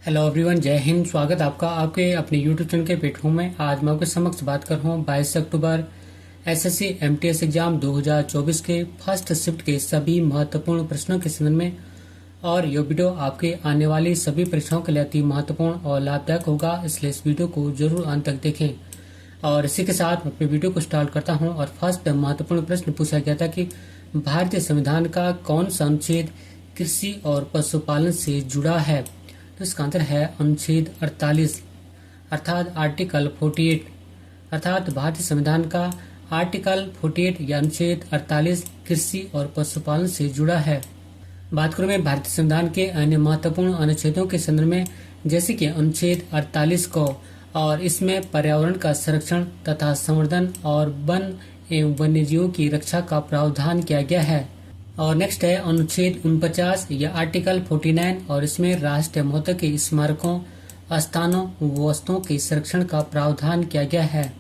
Hello everyone, जय हिंद। स्वागत आपका आपके अपने यूट्यूब चैनल के प्लेटफॉर्म में। आज मैं आपके समक्ष बात कर रहा हूँ 22 अक्टूबर एसएससी एमटीएस एग्जाम 2024 के फर्स्ट शिफ्ट के सभी महत्वपूर्ण प्रश्नों के संबंध में। और यह वीडियो आपके आने वाली सभी परीक्षाओं के लिए अति महत्वपूर्ण और लाभदायक होगा, इसलिए इस वीडियो को जरूर अंत तक देखें। और इसी के साथ मैं अपने वीडियो को स्टार्ट करता हूँ। और फर्स्ट महत्वपूर्ण प्रश्न पूछा गया था कि भारतीय संविधान का कौन सा अनुच्छेद कृषि और पशुपालन से जुड़ा है। तो इसका आंसर है अनुच्छेद 48 अर्थात आर्टिकल 48। अर्थात भारतीय संविधान का आर्टिकल 48 या अनुच्छेद 48 कृषि और पशुपालन से जुड़ा है। बात करूं मैं भारतीय संविधान के अन्य महत्वपूर्ण अनुच्छेदों के संदर्भ में, जैसे कि अनुच्छेद 48 को, और इसमें पर्यावरण का संरक्षण तथा संवर्धन और वन एवं वन्य जीवों की रक्षा का प्रावधान किया गया है। और नेक्स्ट है अनुच्छेद 49 या आर्टिकल 49, और इसमें राष्ट्रीय महत्व के स्मारकों, स्थानों व वस्तुओं के संरक्षण का प्रावधान किया गया है।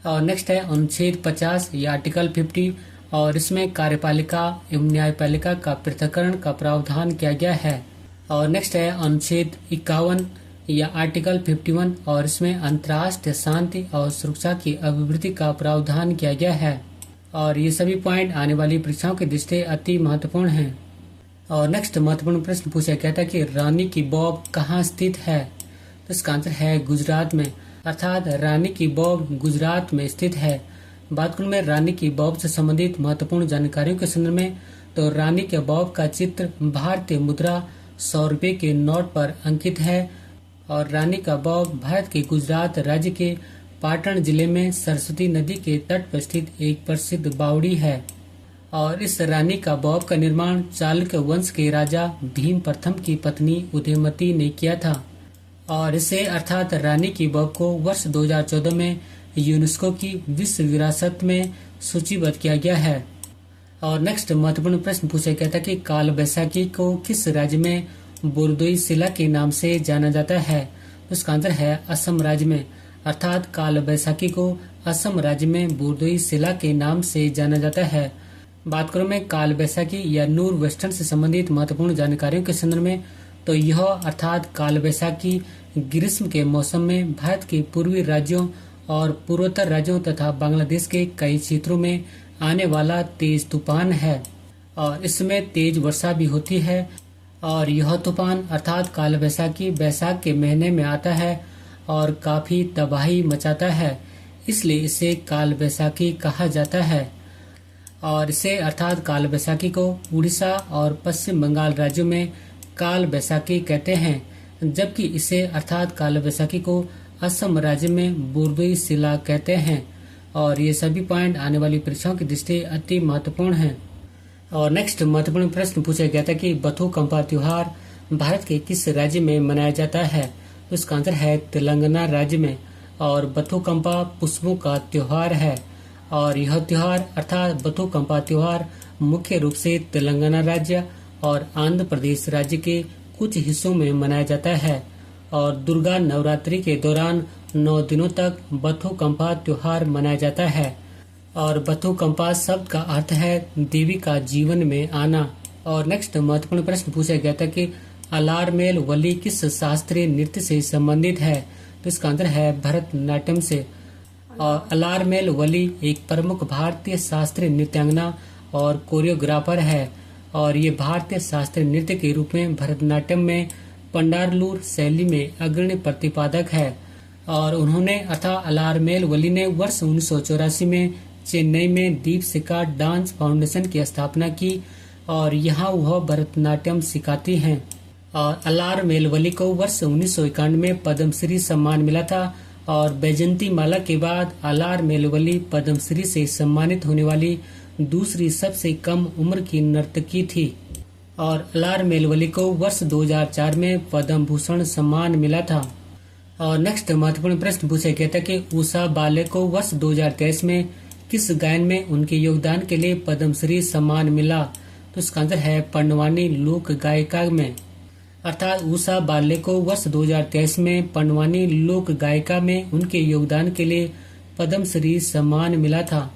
और नेक्स्ट है अनुच्छेद 50 या आर्टिकल 50, और इसमें कार्यपालिका एवं न्यायपालिका का पृथक्करण का प्रावधान किया गया है। और नेक्स्ट है अनुच्छेद 51 या आर्टिकल 51, और इसमें अंतर्राष्ट्रीय शांति और सुरक्षा की अभिवृद्धि का प्रावधान किया गया है। और ये सभी पॉइंट आने वाली परीक्षाओं की दृष्टि अति महत्वपूर्ण हैं। और नेक्स्ट महत्वपूर्ण प्रश्न पूछा गया था कि रानी की बॉब कहाँ स्थित है। तो इसका आंसर है गुजरात में। अर्थात रानी की बॉब गुजरात में स्थित है। बात करूं मैं रानी की बॉब से संबंधित महत्वपूर्ण जानकारियों के संदर्भ में, तो रानी के बॉब का चित्र भारतीय मुद्रा 100 रुपये के नोट पर अंकित है। और रानी का बॉब भारत के गुजरात राज्य के पाटन जिले में सरस्वती नदी के तट पर स्थित एक प्रसिद्ध बावड़ी है। और इस रानी का बॉब का निर्माण चालुक्य वंश के राजा भीम प्रथम की पत्नी उदयमती ने किया था। और इसे अर्थात रानी की बॉब को वर्ष 2014 में यूनेस्को की विश्व विरासत में सूचीबद्ध किया गया है। और नेक्स्ट महत्वपूर्ण प्रश्न पूछा गया था कि काल बैसाखी को किस राज्य में बोरदोई शिला के नाम से जाना जाता है। उसका आंसर है असम राज्य में। अर्थात काल बैसाखी को असम राज्य में बोरदोई शिला के नाम से जाना जाता है। बात करूं मैं काल बैसाखी या नूर वेस्टर्न से संबंधित महत्वपूर्ण जानकारियों के संदर्भ में, तो यह अर्थात काल बैसाखी ग्रीष्म के मौसम में भारत के पूर्वी राज्यों और पूर्वोत्तर राज्यों तथा बांग्लादेश के कई क्षेत्रों में आने वाला तेज तूफान है। और इसमें तेज वर्षा भी होती है। और यह तूफान अर्थात काल बैसाखी बैसाख के महीने में आता है और काफी तबाही मचाता है, इसलिए इसे काल बैसाखी कहा जाता है। और इसे अर्थात काल बैसाखी को उड़ीसा और पश्चिम बंगाल राज्यों में काल बैसाखी कहते हैं, जबकि इसे अर्थात काल बैसाखी को असम राज्य में बोरदोई शिला कहते हैं। और ये सभी पॉइंट आने वाली परीक्षाओं की दृष्टि अति महत्वपूर्ण हैं। और नेक्स्ट महत्वपूर्ण प्रश्न पूछा गया था कि बथुकम्पा त्योहार भारत के किस राज्य में मनाया जाता है। तो इसका आंसर है तेलंगाना राज्य में। और बथुकम्पा पुष्पों का त्योहार है। और यह त्योहार अर्थात बथुकम्पा त्योहार मुख्य रूप से तेलंगाना राज्य और आंध्र प्रदेश राज्य के कुछ हिस्सों में मनाया जाता है। और दुर्गा नवरात्रि के दौरान 9 दिनों तक बथुकम्पा त्योहार मनाया जाता है। और बथुकम्पा शब्द का अर्थ है देवी का जीवन में आना। और नेक्स्ट महत्वपूर्ण प्रश्न पूछा गया था कि अलारमेल वली किस शास्त्रीय नृत्य से संबंधित है। तो इसका आंसर है भरतनाट्यम से। और अलारमेल वली एक प्रमुख भारतीय शास्त्रीय नृत्यांगना और कोरियोग्राफर है। और ये भारतीय शास्त्रीय नृत्य के रूप में भरतनाट्यम में पंडारलूर शैली में अग्रणी प्रतिपादक है। और उन्होंने अर्थात अलारमेल वली ने वर्ष 1984 में चेन्नई में दीपशिखा डांस फाउंडेशन की स्थापना की। और यहाँ वह भरतनाट्यम सिखाती हैं। और अलारमेल वली को वर्ष 1991 में पद्मश्री सम्मान मिला था। और बैजंती माला के बाद अलारमेल वली पद्मश्री से सम्मानित होने वाली दूसरी सबसे कम उम्र की नर्तकी थी। और अलारमेल वली को वर्ष 2004 में पद्म भूषण सम्मान मिला था। और नेक्स्ट महत्वपूर्ण प्रश्न पूछा गया था कि उषा बाले को वर्ष 2023 में किस गायन में उनके योगदान के लिए पद्मश्री सम्मान मिला। तो इसका आंसर है पंडवानी लोक गायिका में। अर्थात उषा बाले को वर्ष 2023 में पंडवानी लोक गायिका में उनके योगदान के लिए पद्मश्री सम्मान मिला था।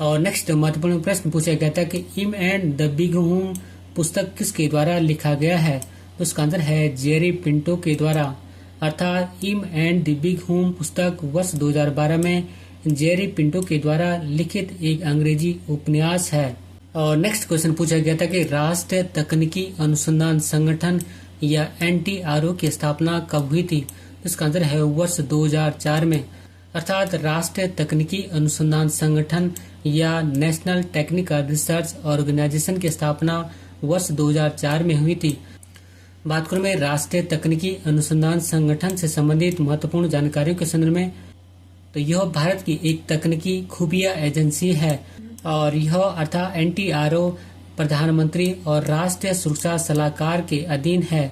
और नेक्स्ट महत्वपूर्ण प्रश्न पूछा गया था कि इम एंड द बिग हूम पुस्तक किसके द्वारा लिखा गया है। तो इसका आंसर है जेरी पिंटो के द्वारा, अर्थात इम एंड द बिग होम पुस्तक वर्ष 2012 में जेरी पिंटो के द्वारा लिखित एक अंग्रेजी उपन्यास है। और नेक्स्ट क्वेश्चन पूछा गया था कि राष्ट्रीय तकनीकी अनुसंधान संगठन या NTRO की स्थापना कब हुई थी? तो इसका आंसर है वर्ष 2004 में, अर्थात राष्ट्रीय तकनीकी अनुसंधान संगठन या नेशनल टेक्निकल रिसर्च ऑर्गेनाइजेशन की स्थापना वर्ष 2004 में हुई थी। बात करूं मैं राष्ट्रीय तकनीकी अनुसंधान संगठन से संबंधित महत्वपूर्ण जानकारियों के संदर्भ में, तो यह भारत की एक तकनीकी खुफिया एजेंसी है और यह अर्थात NTRO प्रधानमंत्री और राष्ट्रीय सुरक्षा सलाहकार के अधीन है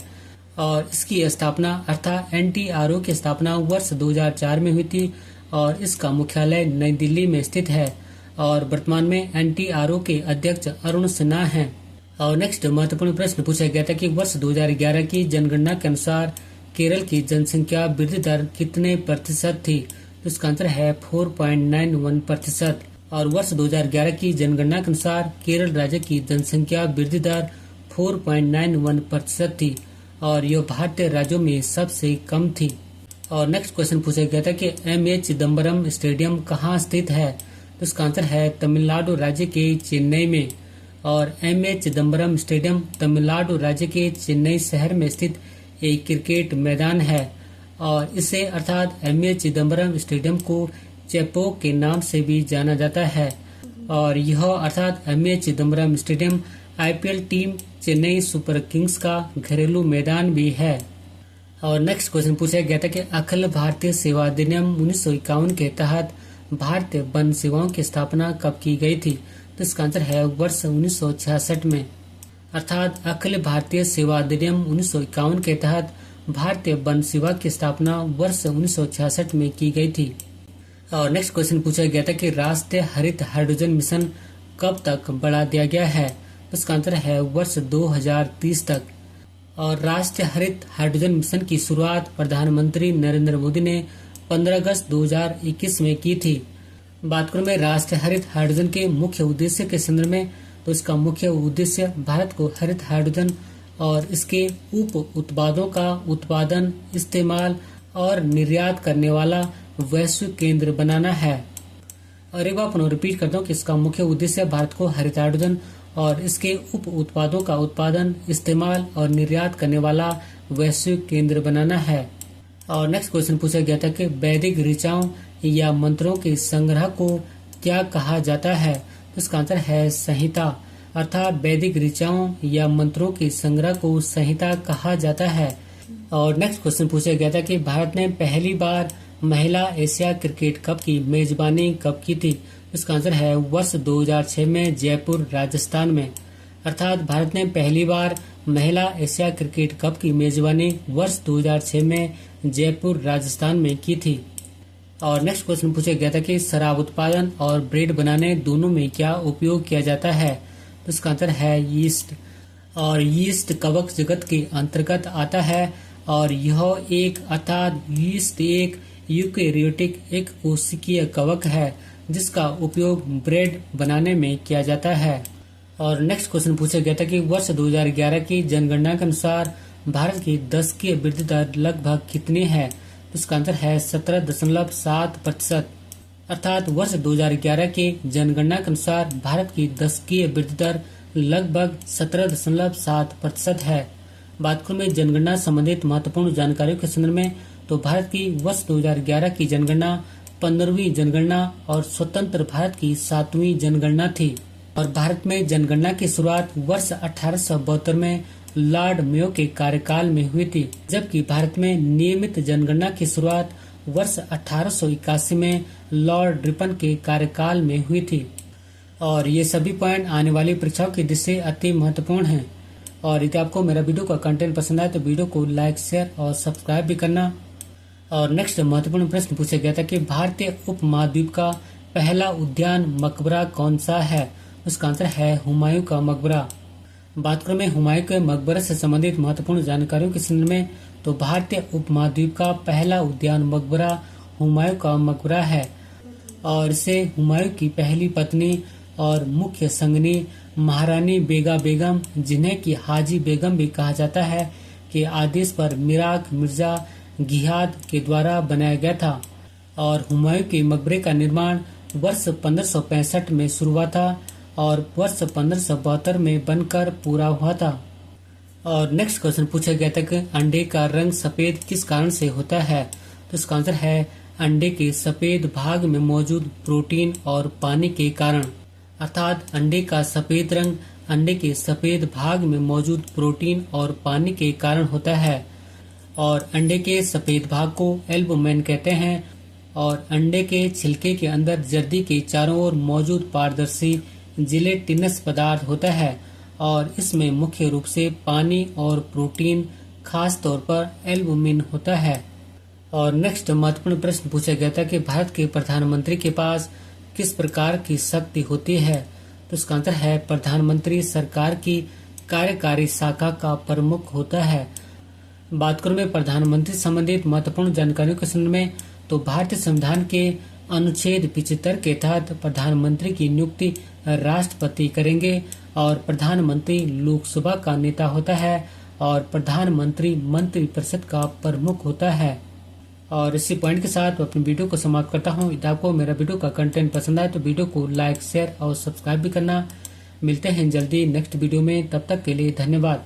और इसकी स्थापना अर्थात NTRO की स्थापना वर्ष 2004 में हुई थी और इसका मुख्यालय नई दिल्ली में स्थित है और वर्तमान में NTRO के अध्यक्ष अरुण सिन्हा हैं। और नेक्स्ट महत्वपूर्ण प्रश्न पूछा गया था कि वर्ष 2011 की जनगणना के अनुसार केरल की जनसंख्या वृद्धि दर कितने प्रतिशत थी? तो इसका आंसर है 4.91%। और वर्ष 2011 की जनगणना के अनुसार केरल राज्य की जनसंख्या वृद्धि दर 4.91% थी और यह भारतीय राज्यों में सबसे कम थी। और नेक्स्ट क्वेश्चन पूछा गया था कि MA चिदम्बरम स्टेडियम कहाँ स्थित है? तो इसका आंसर है तमिलनाडु राज्य के चेन्नई में और MA चिदम्बरम स्टेडियम तमिलनाडु राज्य के चेन्नई शहर में स्थित एक क्रिकेट मैदान है और इसे अर्थात MA चिदम्बरम स्टेडियम को चेपोक के नाम से भी जाना जाता है और यह अर्थात MA Chidambaram stadium IPL team Chennai super Kings का घरेलू मैदान भी है। और नेक्स्ट क्वेश्चन पूछा गया था कि अखिल भारतीय सेवा अधिनियम 1951 के तहत भारतीय वन सेवाओं की स्थापना कब की गई थी? तो इसका आंसर है वर्ष 1966 में, अर्थात अखिल भारतीय सेवा अधिनियम 1951 के तहत भारतीय वन सेवा की स्थापना वर्ष 1966 में की गई थी। और नेक्स्ट क्वेश्चन पूछा गया था कि राष्ट्रीय हरित हाइड्रोजन मिशन कब तक बढ़ा दिया गया है? तो इसका आंसर है वर्ष 2030 तक। और राष्ट्रीय हरित हाइड्रोजन मिशन की शुरुआत प्रधानमंत्री नरेंद्र मोदी ने 15 अगस्त 2021 में की थी। बात करूं मैं राष्ट्रीय हरित हाइड्रोजन के मुख्य उद्देश्य के संदर्भ में, तो इसका मुख्य उद्देश्य भारत को हरित हाइड्रोजन और इसके उप उत्पादों का उत्पादन, इस्तेमाल और निर्यात करने वाला वैश्विक केंद्र बनाना है। और एक बार पुनः रिपीट करता हूँ कि इसका मुख्य उद्देश्य भारत को हरित हाइड्रोजन और इसके उप उत्पादों का उत्पादन, इस्तेमाल और निर्यात करने वाला वैश्विक केंद्र बनाना है। और नेक्स्ट क्वेश्चन पूछा गया था कि वैदिक ऋचाओं या मंत्रों के संग्रह को क्या कहा जाता है? तो इसका आंसर है संहिता, अर्थात वैदिक ऋचाओं या मंत्रों के संग्रह को संहिता कहा जाता है। और नेक्स्ट क्वेश्चन पूछा गया था कि भारत ने पहली बार महिला एशिया क्रिकेट कप की मेजबानी कब की थी? इसका आंसर है वर्ष 2006 में जयपुर राजस्थान में, अर्थात भारत ने पहली बार महिला एशिया क्रिकेट कप की मेजबानी वर्ष 2006 में जयपुर राजस्थान में की थी। और नेक्स्ट क्वेश्चन पूछा गया था कि शराब उत्पादन और ब्रेड बनाने दोनों में क्या उपयोग किया जाता है? तो इसका आंसर है यीस्ट। और यीस्ट कवक जगत के अंतर्गत आता है और यह एक अर्थात यीस्ट एक यूकेरियोटिक एक कोशिकीय कवक है जिसका उपयोग ब्रेड बनाने में किया जाता है। और नेक्स्ट क्वेश्चन पूछा गया था कि वर्ष 2011 की जनगणना के अनुसार भारत की दशकीय वृद्धि दर लगभग कितनी है? तो इसका आंसर है 17.7%, अर्थात वर्ष 2011 के जनगणना के अनुसार भारत की दशकीय वृद्धि दर लगभग 17.7% है। बात करूं मैं जनगणना संबंधित महत्वपूर्ण जानकारियों के संदर्भ में, तो भारत की वर्ष 2011 की जनगणना 15वीं जनगणना और स्वतंत्र भारत की 7वीं जनगणना थी। और भारत में जनगणना की शुरुआत वर्ष 1872 में लॉर्ड मेयो के कार्यकाल में हुई थी, जबकि भारत में नियमित जनगणना की शुरुआत वर्ष 1881 में लॉर्ड रिपन के कार्यकाल में हुई थी। और ये सभी पॉइंट आने वाली परीक्षाओं की दृष्टि से अति महत्वपूर्ण हैं। और यदि आपको मेरा वीडियो का कंटेंट पसंद आए तो वीडियो को लाइक, शेयर और सब्सक्राइब भी करना। और नेक्स्ट महत्वपूर्ण प्रश्न पूछा गया था कि भारतीय उप महाद्वीप का पहला उद्यान मकबरा कौन सा है? उसका आंसर है हुमायूं का मकबरा। बात करें हुमायूं के मकबरे से संबंधित महत्वपूर्ण जानकारियों के संदर्भ में, तो भारतीय उप महाद्वीप का पहला उद्यान मकबरा हुमायूं का मकबरा है और इसे हुमायूं की पहली पत्नी और मुख्य संगनी महारानी बेगा बेगम, जिन्हें की हाजी बेगम भी कहा जाता है, के आदेश पर मिराग मिर्जा गियाथ के द्वारा बनाया गया था और हुमायूं के मकबरे का निर्माण वर्ष 1565 में शुरू हुआ था और वर्ष 1572 में बनकर पूरा हुआ था। और नेक्स्ट क्वेश्चन पूछा गया था कि अंडे का रंग सफेद किस कारण से होता है। तो इसका आंसर है अंडे के सफेद भाग में मौजूद प्रोटीन और पानी के कारण। अर्थात अंडे का सफेद रंग अंडे के सफेद भाग में मौजूद प्रोटीन और पानी के कारण होता है। और अंडे के सफेद भाग को एल्बुमेन कहते हैं और अंडे के छिलके के अंदर जर्दी के चारों ओर मौजूद पारदर्शी जिलेटिनस पदार्थ होता है और इसमें मुख्य रूप से पानी और प्रोटीन, खास तौर पर एल्बुमिन होता है। और नेक्स्ट महत्वपूर्ण प्रश्न पूछा गया था कि भारत के प्रधानमंत्री के पास किस प्रकार की शक्ति होती है। तो इसका आंसर है प्रधानमंत्री सरकार की कार्यकारी शाखा का प्रमुख होता है। बात करूं मैं प्रधानमंत्री संबंधित महत्वपूर्ण जानकारियों के संबंध में, तो भारतीय संविधान के अनुच्छेद 75 के तहत प्रधानमंत्री की नियुक्ति राष्ट्रपति करेंगे और प्रधानमंत्री लोकसभा का नेता होता है और प्रधानमंत्री मंत्रिपरिषद का प्रमुख होता है। और इसी पॉइंट के साथ मैं अपनी वीडियो को समाप्त करता हूँ। यदि आपको मेरा वीडियो का कंटेंट पसंद आए तो वीडियो को लाइक, शेयर और सब्सक्राइब भी करना। मिलते हैं जल्दी नेक्स्ट वीडियो में, तब तक के लिए धन्यवाद।